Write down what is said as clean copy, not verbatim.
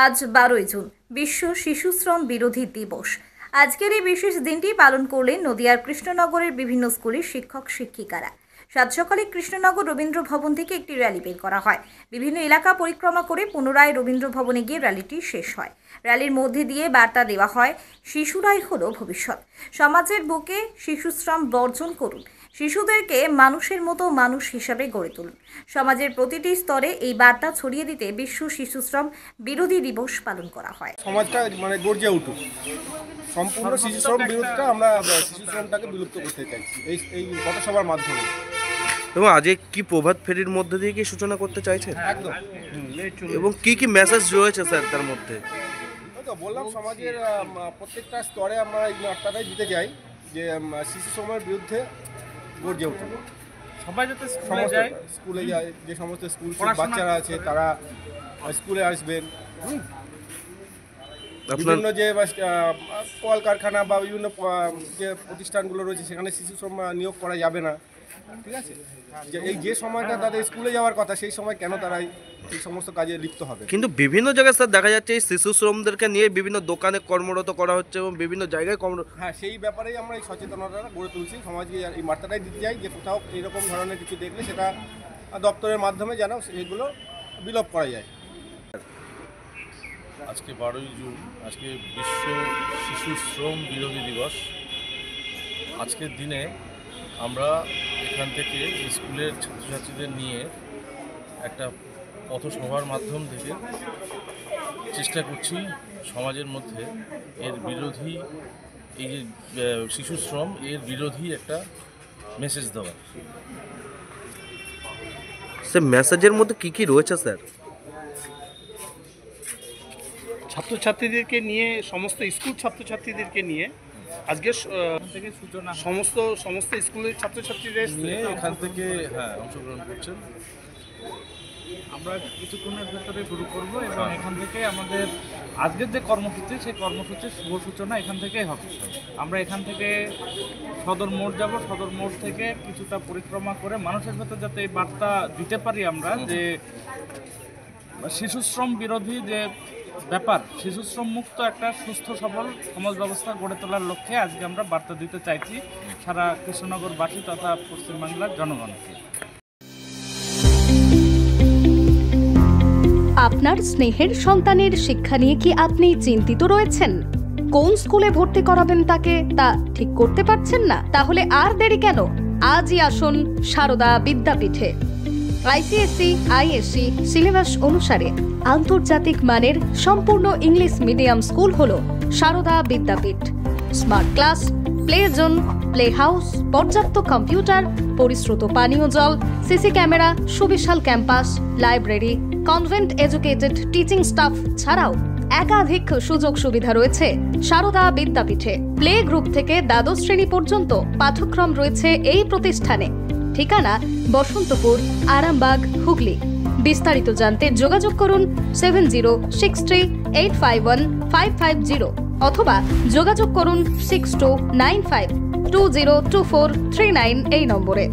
আজ 12ই জুন বিশ্ব শিশু শ্রম বিরোধী দিবস। আজকের এই বিশেষ দিনটি পালন করলেন নদিয়ার কৃষ্ণনগরের বিভিন্ন স্কুলের শিক্ষক শিক্ষিকারা। সাত সকালে কৃষ্ণনগর রবীন্দ্র ভবন থেকে একটি র্যালি বের করা হয়। বিভিন্ন এলাকা পরিক্রমা করে পুনরায় রবীন্দ্র ভবনে গিয়ে র্যালিটি শেষ হয়। র্যালির মধ্যে দিয়ে বার্তা দেওয়া হয়, শিশুরাই হলো ভবিষ্যৎ, সমাজের বুকে শিশু শ্রম বর্জন করুন, শিশুদেরকে মানুষের মতো মানুষ হিসাবে গড়ে তুলুন। সমাজের প্রতিটি স্তরে এই বার্তা ছড়িয়ে দিতে বিশ্ব শিশু শ্রম বিরোধী দিবস পালন করা হয়। সমাজটা গর্জে উঠুক, সম্পূর্ণ শিশু শ্রম বিরোধটা আমরা শিশু শ্রমটাকে বিলুপ্ত করতে চাইছি এই পথসভার মাধ্যমে। এবং আজকে কি প্রভাত ফেরির মধ্যে দিয়ে কি সূচনা করতে চাইছেন? একদম। এবং কি কি মেসেজ রয়েছে স্যার তার মধ্যে? বললাম, সমাজের প্রত্যেকটা স্তরে আমরা এই বার্তাটাই দিতে চাই যে শিশু শ্রমের বিরুদ্ধে গর্জে উঠুক। সবাই যাতে স্কুলে যায়, যে সমস্ত স্কুল বাচ্চারা আছে তারা স্কুলে আসবেন। বিভিন্ন যে কলকারখানা বা বিভিন্ন যে প্রতিষ্ঠানগুলো রয়েছে সেখানে শিশু শ্রম নিয়োগ করা যাবে না, ঠিক আছে? যে সময়টা তাদের স্কুলে যাওয়ার কথা সেই সময় কেন তারা এই সমস্ত কাজে লিপ্ত হবে? কিন্তু বিভিন্ন জায়গায় স্যার দেখা যাচ্ছে এই শিশু শ্রমদেরকে নিয়ে বিভিন্ন দোকানে কর্মরত করা হচ্ছে এবং বিভিন্ন জায়গায় হ্যাঁ, সেই ব্যাপারেই আমরা এই সচেতনতা গড়ে তুলছি। সমাজকে এই বার্তাটাই দিতে চাই যে কোথাও এরকম ধরনের কিছু দেখলে সেটা দপ্তরের মাধ্যমে যেন সেগুলো বিলোপ করা যায়। আজকে 12ই জুন, আজকে বিশ্ব শিশু শ্রম বিরোধী দিবস। আজকের দিনে আমরা এখান থেকে স্কুলের ছাত্রছাত্রীদের নিয়ে একটা পথসভার মাধ্যম থেকে চেষ্টা করছি সমাজের মধ্যে এর বিরোধী, এই যে শিশু শ্রম এর বিরোধী একটা মেসেজ দেওয়ার। স্যার মেসেজের মধ্যে কি কি রয়েছে স্যার? ছাত্রছাত্রীদেরকে নিয়ে, সমস্ত স্কুল ছাত্রছাত্রীদেরকে নিয়ে আজকে থেকে সূচনা, সমস্ত স্কুলের ছাত্রছাত্রীদের নিয়ে এখান থেকে অংশগ্রহণ করছেন। আমরা কিছুক্ষণের ভেতরে শুরু করব এবং এখান থেকে আমাদের আজকের যে কর্মসূচি, সেই কর্মসূচির শুভ সূচনা এখান থেকেই হবে। আমরা এখান থেকে সদর মোড় যাব, সদর মোড় থেকে কিছুটা পরিক্রমা করে মানুষের ভেতর যাতে এই বার্তা দিতে পারি আমরা যে শিশু শ্রম বিরোধী যে ব্যাপার, শিশু শ্রম মুক্ত একটা সুস্থ সবল সমাজ ব্যবস্থা গড়ে তোলার লক্ষ্যে আজকে আমরা বার্তা দিতে চাইছি সারা কৃষ্ণনগরবাসী তথা পশ্চিমবাংলার জনগণকে। আপনার স্নেহের সন্তানের শিক্ষা নিয়ে কি আপনি চিন্তিত রয়েছেন? কোন স্কুলে ভর্তি করাবেন তাকে তা ঠিক করতে পারছেন না? তাহলে আর দেরি কেন? আজই আসুন সারদা বিদ্যাপীঠে। আইসিএসসি আইএসসি সিলেবাস অনুসারে আন্তর্জাতিক মানের সম্পূর্ণ ইংলিশ মিডিয়াম স্কুল হল Sarada Vidyapith. Smart class, play zone, play house, পর্যাপ্ত কম্পিউটার, পরিশ্রুত পানীয় জল, সিসি ক্যামেরা, সুবিশাল campus, library, convent educated teaching staff ছাড়াও একাধিক সুযোগ সুবিধা রয়েছে সারদা বিদ্যাপীঠে। প্লে গ্রুপ থেকে দ্বাদশ শ্রেণী পর্যন্ত পাঠ্যক্রম রয়েছে এই প্রতিষ্ঠানে। ঠিকানা বসন্তপুর, আরামবাগ, হুগলি। বিস্তারিত জানতে যোগাযোগ করুন 7063851550 অথবা যোগাযোগ করুন 6295202439 এই নম্বরে।